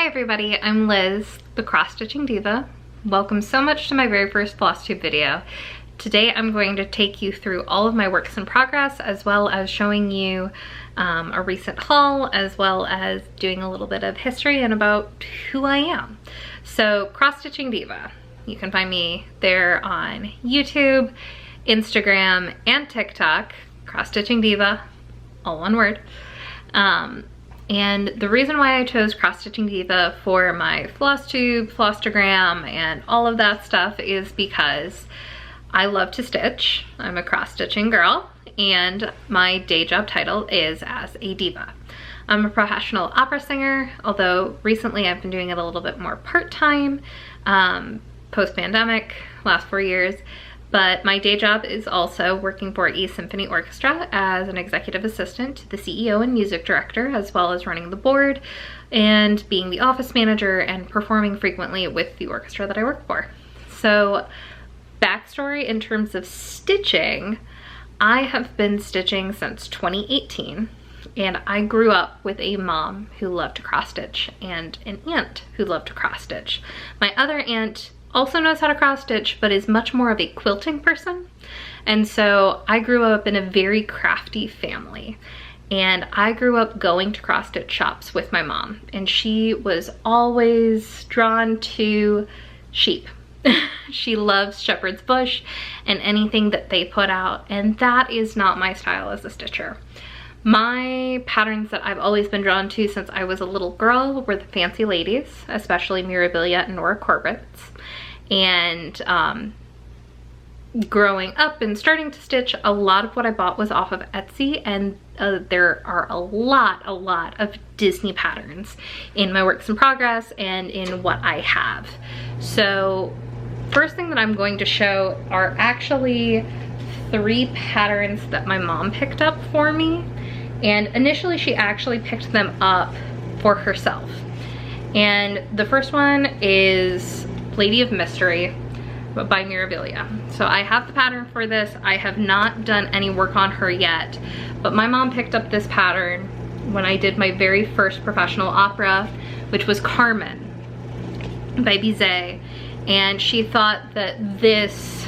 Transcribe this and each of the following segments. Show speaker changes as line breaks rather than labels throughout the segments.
everybody, I'm Liz, the Cross Stitching Diva. Welcome so much to my very first Flosstube video. Today I'm going to take you through all of my works in progress, as well as showing you a recent haul, as well as doing a little bit of history and about who I am. So, Cross Stitching Diva. You can find me there on YouTube, Instagram, and TikTok. Cross Stitching Diva, all one word. And the reason why I chose Cross Stitching Diva for my Flosstube, Flosstagram, and all of that stuff is because I love to stitch. I'm a cross stitching girl, and my day job title is as a diva. I'm a professional opera singer, although recently I've been doing it a little bit more part-time, post-pandemic, last 4 years. But my day job is also working for a symphony orchestra as an executive assistant to the CEO and music director, as well as running the board and being the office manager and performing frequently with the orchestra that I work for. So, backstory in terms of stitching, I have been stitching since 2018, and I grew up with a mom who loved to cross stitch and an aunt who loved to cross stitch. My other aunt also knows how to cross stitch, but is much more of a quilting person. And so I grew up in a very crafty family, and I grew up going to cross stitch shops with my mom, and she was always drawn to sheep. She loves shepherd's bush and anything that they put out, and that is not my style as a stitcher. My patterns that I've always been drawn to since I was a little girl were the fancy ladies, especially Mirabilia and Nora Corbett. And growing up and starting to stitch, a lot of what I bought was off of Etsy, and there are a lot of Disney patterns in my works in progress and in what I have. So first thing that I'm going to show are actually 3 patterns that my mom picked up for me. And initially she actually picked them up for herself. And the first one is Lady of Mystery by Mirabilia. So I have the pattern for this. I have not done any work on her yet, but my mom picked up this pattern when I did my very first professional opera, which was Carmen by Bizet, and she thought that this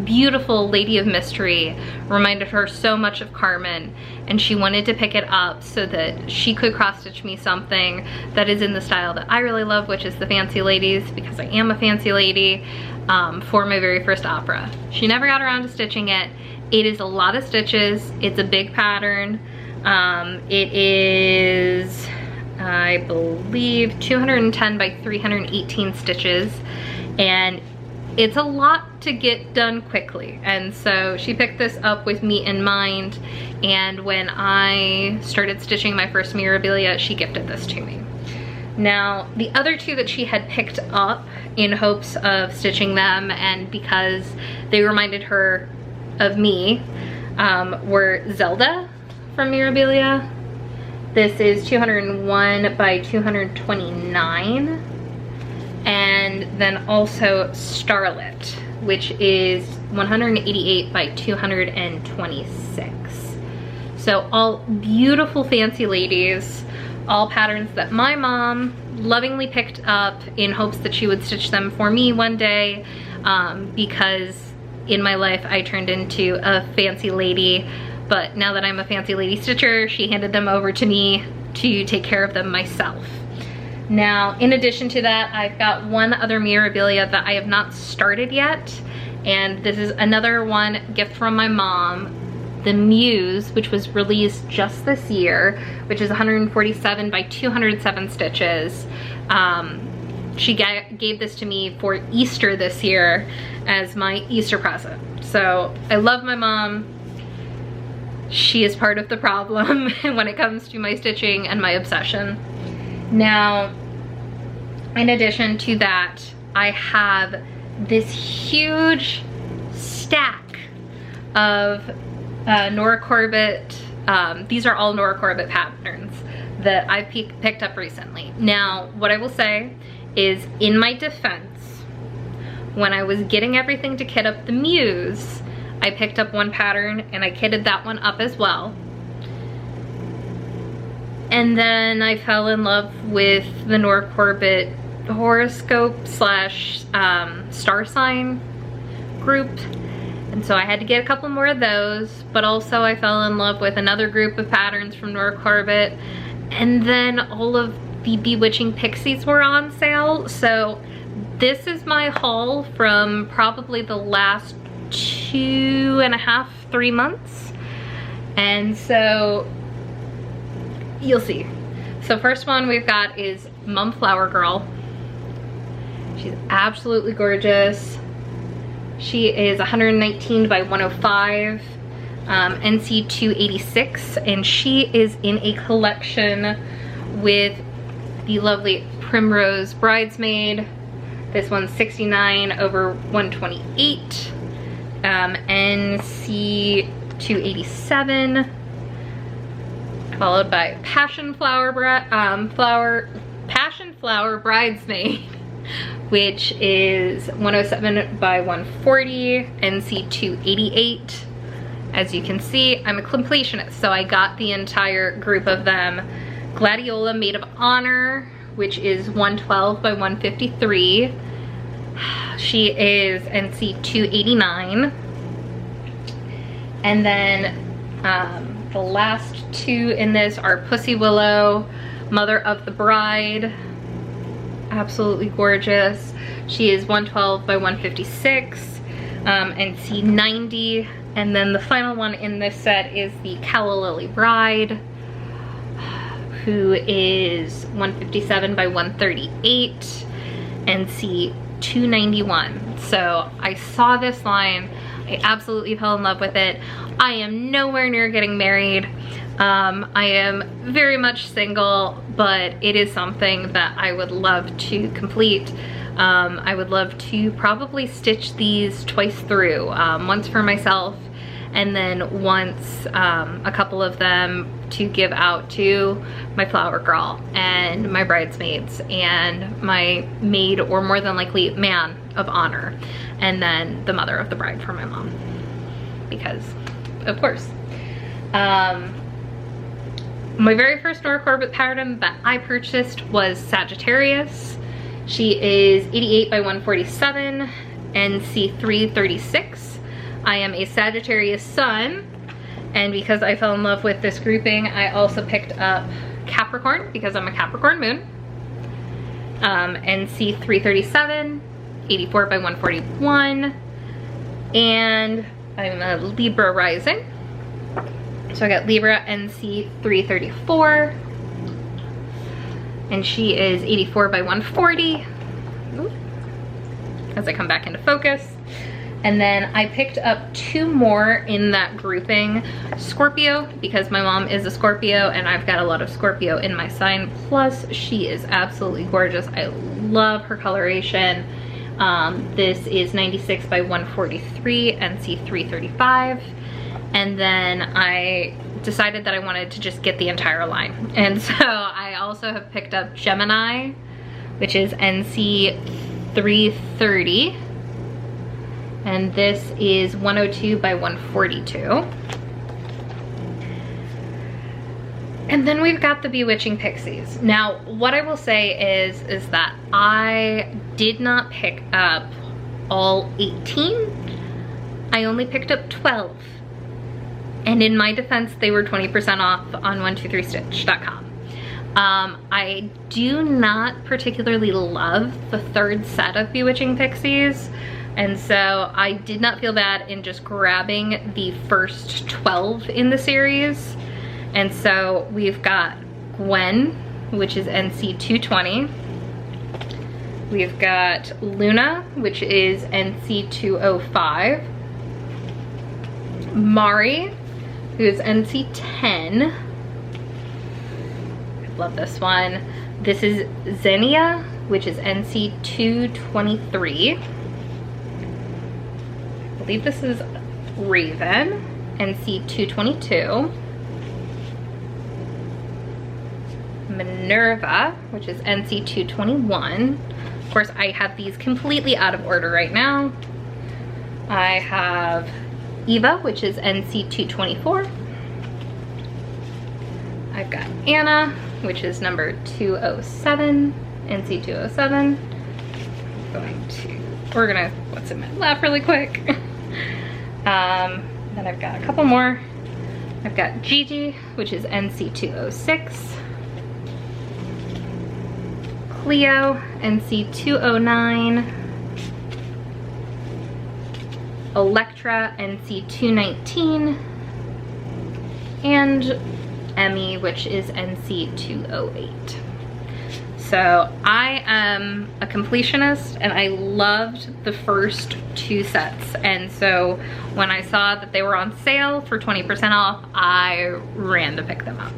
beautiful Lady of Mystery reminded her so much of Carmen, and she wanted to pick it up so that she could cross stitch me something that is in the style that I really love, which is the fancy ladies, because I am a fancy lady, for my very first opera. She never got around to stitching it. It is a lot of stitches. It's a big pattern. It is, I believe, 210 by 318 stitches, and it's a lot to get done quickly. And so she picked this up with me in mind, and when I started stitching my first Mirabilia, she gifted this to me. Now, the other 2 that she had picked up in hopes of stitching them, and because they reminded her of me, were Zelda from Mirabilia. This is 201 by 229. And then also Starlet, which is 188 by 226. So all beautiful fancy ladies, all patterns that my mom lovingly picked up in hopes that she would stitch them for me one day, because in my life I turned into a fancy lady, but now that I'm a fancy lady stitcher, she handed them over to me to take care of them myself. Now, in addition to that, I've got one other Mirabilia that I have not started yet, and this is another one gift from my mom, the Muse, which was released just this year, which is 147 by 207 stitches. She gave this to me for Easter this year as my Easter present. So I love my mom. She is part of the problem when it comes to my stitching and my obsession. Now, in addition to that, I have this huge stack of Nora Corbett. These are all Nora Corbett patterns that I've picked up recently. Now, what I will say is, in my defense, when I was getting everything to kit up the Muse, I picked up one pattern and I kitted that one up as well. And then I fell in love with the Nora Corbett horoscope slash star sign group. And so I had to get a couple more of those, but also I fell in love with another group of patterns from Nora Corbett. And then all of the Bewitching Pixies were on sale. So this is my haul from probably the last 2.5, 3 months. And so you'll see. So first one we've got is Mum Flower Girl. She's absolutely gorgeous. She is 119 by 105, NC 286, and she is in a collection with the lovely Primrose Bridesmaid. This one's 69 over 128, NC 287, followed by Passion Flower Bridesmaid, which is 107 by 140, NC 288. As you can see, I'm a completionist, so I got the entire group of them. Gladiola Maid of Honor, which is 112 by 153. She is NC 289. And then the last two in this are Pussy Willow, Mother of the Bride. Absolutely gorgeous. She is 112 by 156, NC 90. And then the final one in this set is the Calla Lily Bride, who is 157 by 138, NC 291. So I saw this line, I absolutely fell in love with it. I am nowhere near getting married. I am very much single, but it is something that I would love to complete. I would love to probably stitch these twice through, once for myself and then once a couple of them to give out to my flower girl and my bridesmaids and my maid, or more than likely man of honor, and then the mother of the bride for my mom, because of course. My very first Nora Corbett pattern that I purchased was Sagittarius. She is 88 by 147, NC 336. I am a Sagittarius sun, and because I fell in love with this grouping, I also picked up Capricorn because I'm a Capricorn moon. NC 337, 84 by 141, and I'm a Libra rising. So I got Libra NC 334, and she is 84 by 140. Ooh, as I come back into focus. And then I picked up two more in that grouping. Scorpio, because my mom is a Scorpio and I've got a lot of Scorpio in my sign. Plus, she is absolutely gorgeous. I love her coloration. This is 96 by 143, NC 335. And then I decided that I wanted to just get the entire line. And so I also have picked up Gemini, which is NC 330. And this is 102 by 142. And then we've got the Bewitching Pixies. Now, what I will say is that I did not pick up all 18. I only picked up 12. And in my defense, they were 20% off on 123stitch.com. I do not particularly love the third set of Bewitching Pixies. And so I did not feel bad in just grabbing the first 12 in the series. And so we've got Gwen, which is NC 220. We've got Luna, which is NC 205. Mari, who is NC 10. I love this one. This is Xenia, which is NC 223. I believe this is Raven, NC 222. Minerva, which is NC 221. Of course, I have these completely out of order right now. I have Eva, which is NC 224. I've I've got Anna, which is number 207, NC 207. Going to organize what's in my lap really quick. Then I've got a couple more. I've got Gigi, which is NC 206. Cleo, NC 209. Electra, NC 219. And Emmy, which is NC 208. So I am a completionist and I loved the first two sets. And so when I saw that they were on sale for 20% off, I ran to pick them up.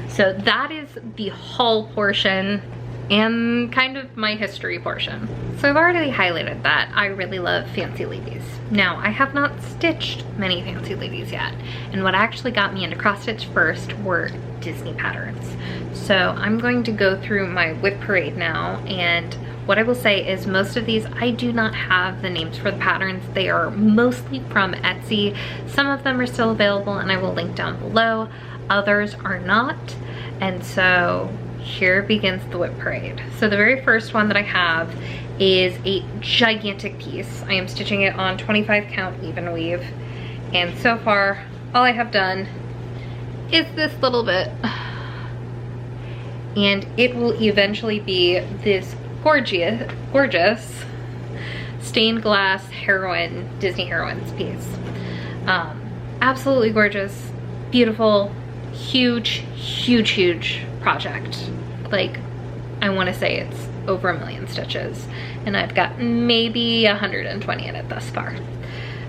So that is the haul portion and kind of my history portion. So I've already highlighted that I really love fancy ladies. Now, I have not stitched many fancy ladies yet, and what actually got me into cross stitch first were Disney patterns. So I'm going to go through my WIP parade now, and what I will say is most of these I do not have the names for the patterns. They are mostly from Etsy. Some of them are still available and I will link down below. Others are not, and so here begins the WIP parade. So the very first one that I have is a gigantic piece. I am stitching it on 25 count even weave, and so far all I have done is this little bit, and it will eventually be this gorgeous stained glass heroine, Disney Heroines piece. Absolutely gorgeous, beautiful, huge project. Like, I want to say it's over 1 million stitches, and I've got maybe 120 in it thus far.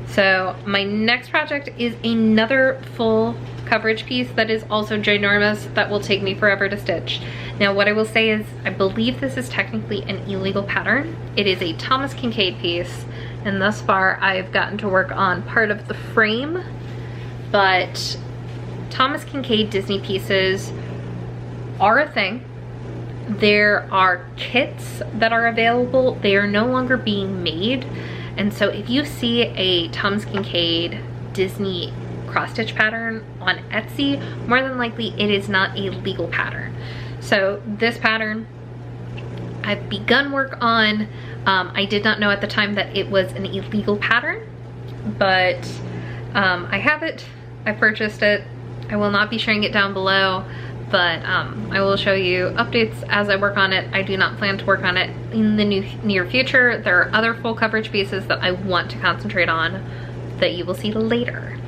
So my next project is another full coverage piece that is also ginormous, that will take me forever to stitch. Now what I will say is I believe this is technically an illegal pattern. It is a Thomas Kincaid piece, and thus far I've gotten to work on part of the frame, but Thomas Kincaid Disney pieces are a thing. There are kits that are available. They are no longer being made, and so if you see a Thomas Kincaid Disney cross stitch pattern on Etsy, more than likely it is not a legal pattern. So this pattern I've begun work on. I did not know at the time that it was an illegal pattern, but I have it, I purchased it. I will not be sharing it down below, but I will show you updates as I work on it. I do not plan to work on it in the near future. There are other full coverage pieces that I want to concentrate on that you will see later.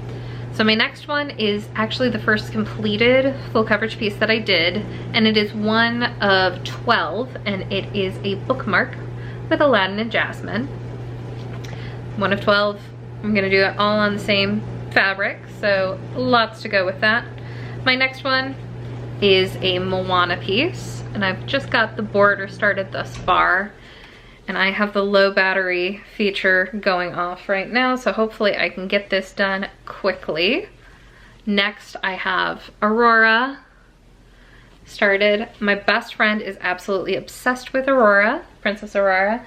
So my next one is actually the first completed full coverage piece that I did, and it is one of 12, and it is a bookmark with Aladdin and Jasmine. One of 12. I'm gonna do it all on the same fabric, so lots to go with that. My next one is a Moana piece, and I've just got the border started thus far, and I have the low battery feature going off right now, so hopefully I can get this done quickly. Next I have Aurora started. My best friend is absolutely obsessed with Aurora, Princess Aurora.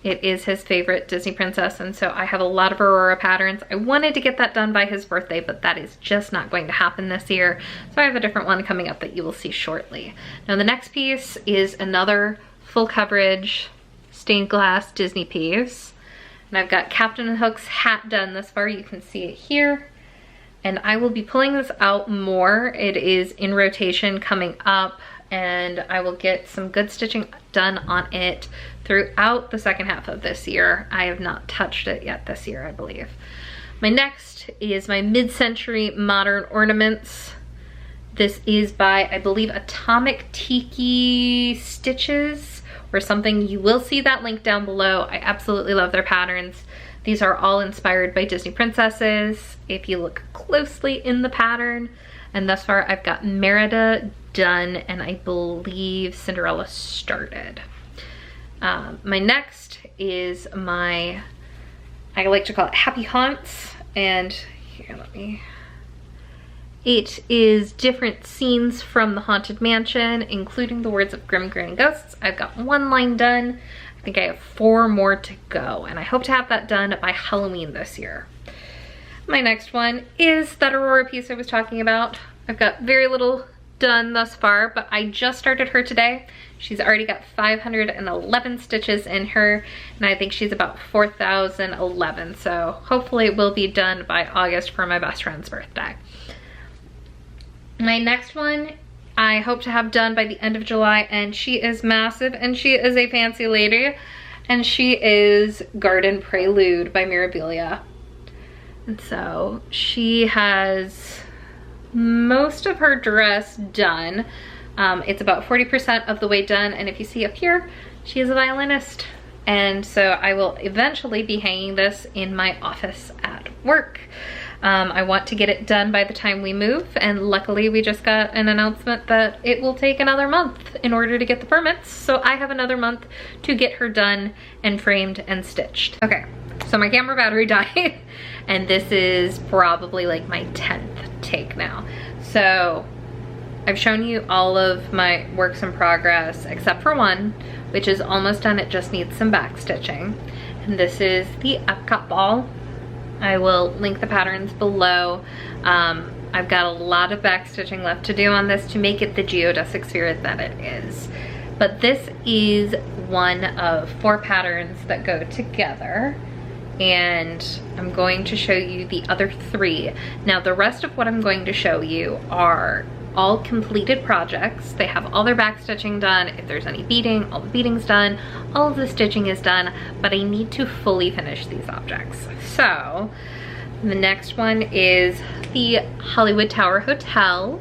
It is his favorite Disney princess, and so I have a lot of Aurora patterns. I wanted to get that done by his birthday, but that is just not going to happen this year. So I have a different one coming up that you will see shortly. Now the next piece is another full coverage stained glass Disney piece. And I've got Captain Hook's hat done this far. You can see it here. And I will be pulling this out more. It is in rotation coming up, and I will get some good stitching done on it throughout the second half of this year. I have not touched it yet this year, I believe. My next is my mid-century modern ornaments. This is by, I believe, AtomicTikiPins or something. You will see that link down below. I absolutely love their patterns. These are all inspired by Disney princesses, if you look closely in the pattern. And thus far, I've got Merida done, and I believe Cinderella started. My next is my, I like to call it Happy Haunts, and here, it is different scenes from the Haunted Mansion, including the words of Grim Grinning Ghosts. I've got one line done. I think I have 4 more to go, and I hope to have that done by Halloween this year. My next one is that Aurora piece I was talking about. I've got very little done thus far, but I just started her today. She's already got 511 stitches in her, and I think she's about 4,011. So hopefully it will be done by August for my best friend's birthday. My next one, I hope to have done by the end of July, and she is massive, and she is a fancy lady, and she is Garden Prelude by Mirabilia. And so she has most of her dress done. It's about 40% of the way done, and if you see up here, she is a violinist. And so I will eventually be hanging this in my office at work. I want to get it done by the time we move, and luckily we just got an announcement that it will take another month in order to get the permits, so I have another month to get her done and framed and stitched. Okay, so my camera battery died, and this is probably like my 10th take now. So I've shown you all of my works in progress except for one, which is almost done. It just needs some back stitching, and this is the Epcot ball. I will link the patterns below. I've got a lot of back stitching left to do on this to make it the geodesic sphere that it is. But this is one of 4 patterns that go together, and I'm going to show you the other 3. Now the rest of what I'm going to show you are all completed projects. They have all their back stitching done. If there's any beading, all the beading's done. All of the stitching is done, but I need to fully finish these objects. So the next one is the Hollywood Tower Hotel.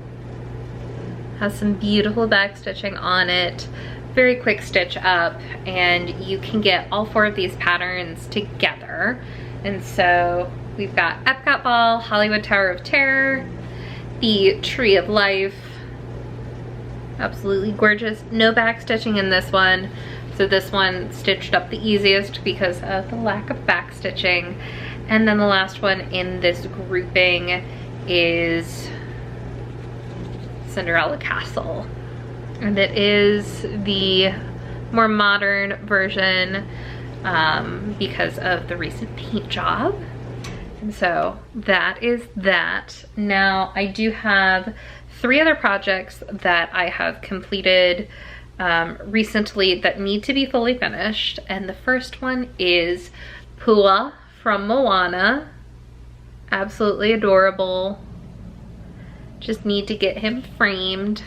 Has some beautiful back stitching on it. Very quick stitch up, and you can get all 4 of these patterns together. And so we've got Epcot Ball, Hollywood Tower of Terror, the Tree of Life. Absolutely gorgeous. No back stitching in this one, so this one stitched up the easiest because of the lack of back stitching. And then the last one in this grouping is Cinderella Castle, and it is the more modern version because of the recent paint job. And so that is that. Now I do have 3 other projects that I have completed recently that need to be fully finished. And the first one is Pua from Moana. Absolutely adorable. Just need to get him framed.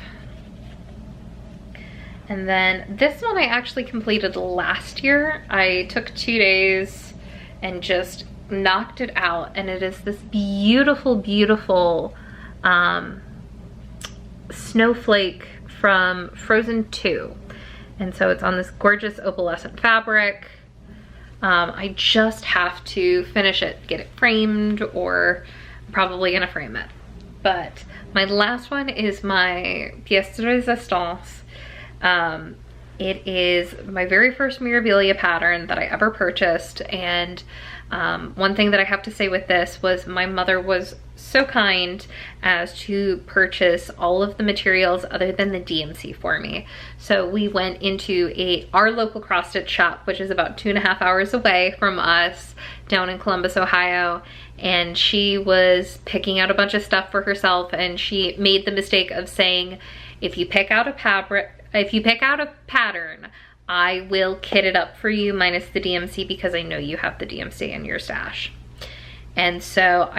And then this one I actually completed last year. I took 2 days and just knocked it out, and it is this beautiful, beautiful snowflake from Frozen 2. And so it's on this gorgeous opalescent fabric. I just have to finish it, get it framed, or I'm probably gonna frame it. But my last one is my pièce de résistance. It is my very first Mirabilia pattern that I ever purchased, and one thing that I have to say with this was my mother was so kind as to purchase all of the materials other than the DMC for me. So we went into our local cross stitch shop, which is about 2.5 hours away from us down in Columbus, Ohio, and she was picking out a bunch of stuff for herself, and she made the mistake of saying, if you pick out a pattern, I will kit it up for you minus the DMC because I know you have the DMC in your stash. And so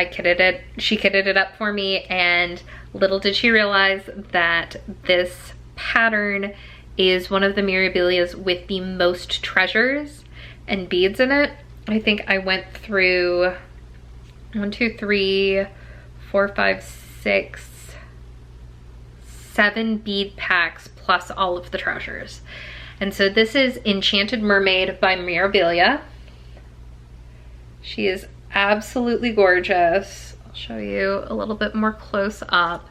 she kitted it up for me, and little did she realize that this pattern is one of the Mirabilias with the most treasures and beads in it. I think I went through 1, 2, 3, 4, 5, 6, 7 bead packs plus all of the treasures. And so this is Enchanted Mermaid by Mirabilia. She is absolutely gorgeous. I'll show you a little bit more close up.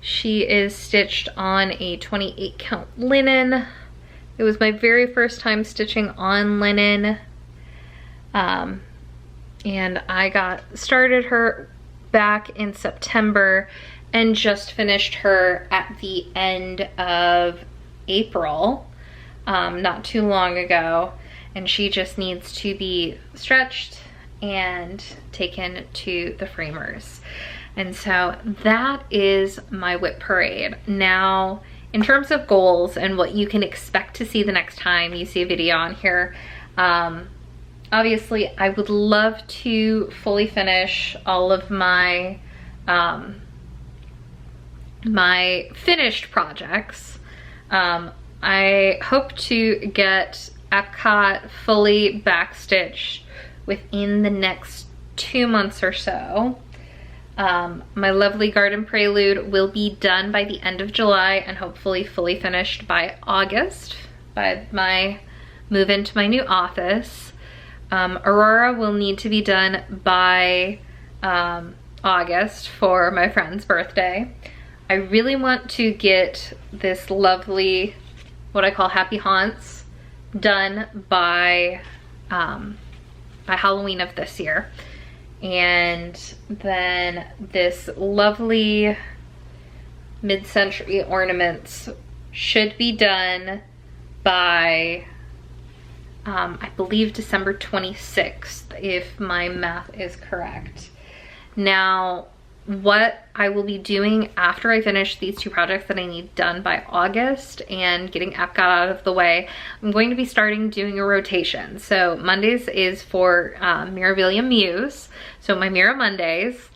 She is stitched on a 28 count linen. It was my very first time stitching on linen. And I got started her back in September and just finished her at the end of April, not too long ago. And she just needs to be stretched and taken to the framers. And so that is my WIP parade. Now, in terms of goals and what you can expect to see the next time you see a video on here, obviously I would love to fully finish all of my my finished projects. I hope to get Epcot fully backstitched within the next 2 months or so. My lovely garden prelude will be done by the end of July and hopefully fully finished by August, by my move into my new office. Aurora will need to be done by August for my friend's birthday. I really want to get this lovely, what I call happy haunts, done by Halloween of this year. And then this lovely mid-century ornaments should be done by I believe December 26th, if my math is correct. Now, what I will be doing after I finish these two projects that I need done by August and getting Epcot out of the way, I'm going to be starting doing a rotation. So Mondays is for Mirabilia Muse, so my Mira Mondays.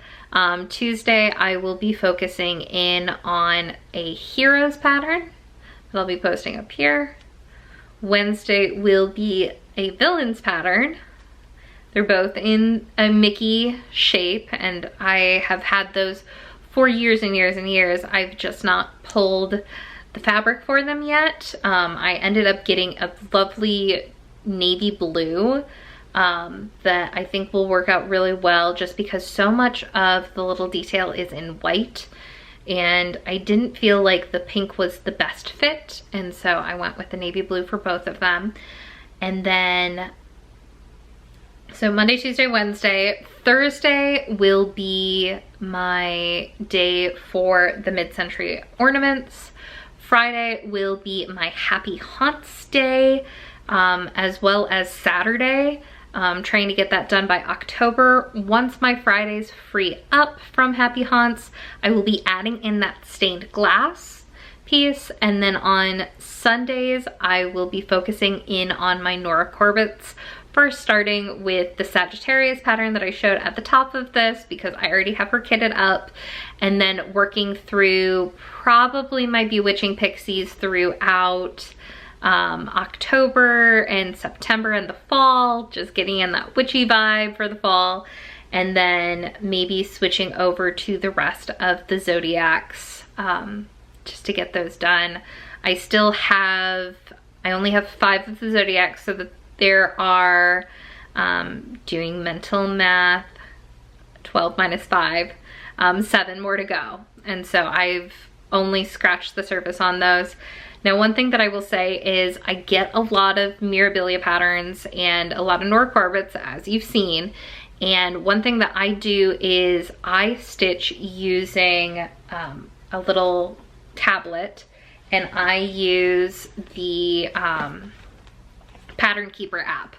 Tuesday I will be focusing in on a Heroes pattern that I'll be posting up here. Wednesday will be a Villians pattern. They're both in a Mickey shape, and I have had those for years and years and years. I've just not pulled the fabric for them yet. I ended up getting a lovely navy blue that I think will work out really well, just because so much of the little detail is in white, and I didn't feel like the pink was the best fit, and so I went with the navy blue for both of them. And then so Monday, Tuesday, Wednesday. Thursday will be my day for the mid-century ornaments. Friday will be my Happy Haunts day, as well as Saturday. Trying to get that done by October. Once my Fridays free up from Happy Haunts, I will be adding in that stained glass piece, and then on Sundays I will be focusing in on my Nora Corbett's, first starting with the Sagittarius pattern that I showed at the top of this because I already have her kitted up, and then working through probably my Bewitching Pixies throughout October and September and the fall, just getting in that witchy vibe for the fall, and then maybe switching over to the rest of the zodiacs just to get those done. I only have 5 of the zodiacs, so that there are, doing mental math, 12 minus 5, 7 more to go, and so I've only scratched the surface on those. Now, one thing that I will say is I get a lot of Mirabilia patterns and a lot of Nora Corbett's, as you've seen. And one thing that I do is I stitch using a little tablet, and I use the Pattern Keeper app.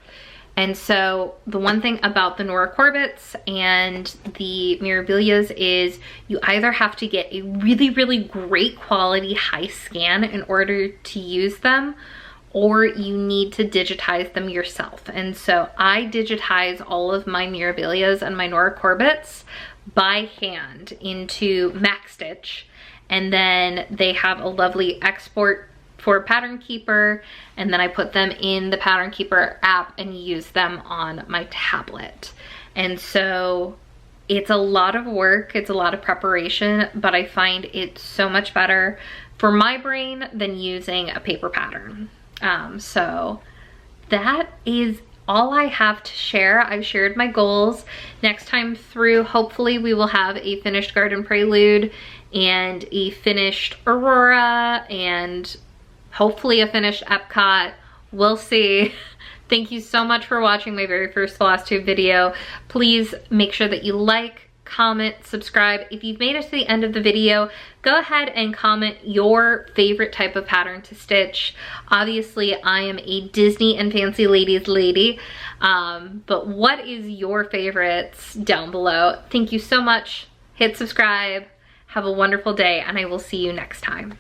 And so the one thing about the Nora Corbett's and the Mirabilias is you either have to get a really, really great quality high scan in order to use them, or you need to digitize them yourself. And so I digitize all of my Mirabilias and my Nora Corbett's by hand into MaxStitch, and then they have a lovely export for Pattern Keeper, and then I put them in the Pattern Keeper app and use them on my tablet. And so it's a lot of work, it's a lot of preparation, but I find it so much better for my brain than using a paper pattern. So that is all I have to share. I've shared my goals. Next time through, hopefully we will have a finished Garden Prelude and a finished Aurora and hopefully a finished Epcot. We'll see. Thank you so much for watching my very first Flosstube video. Please make sure that you like, comment, subscribe. If you've made it to the end of the video, go ahead and comment your favorite type of pattern to stitch. Obviously, I am a Disney and Fancy Ladies lady, but what is your favorites down below? Thank you so much. hit subscribe. Have a wonderful day, and I will see you next time.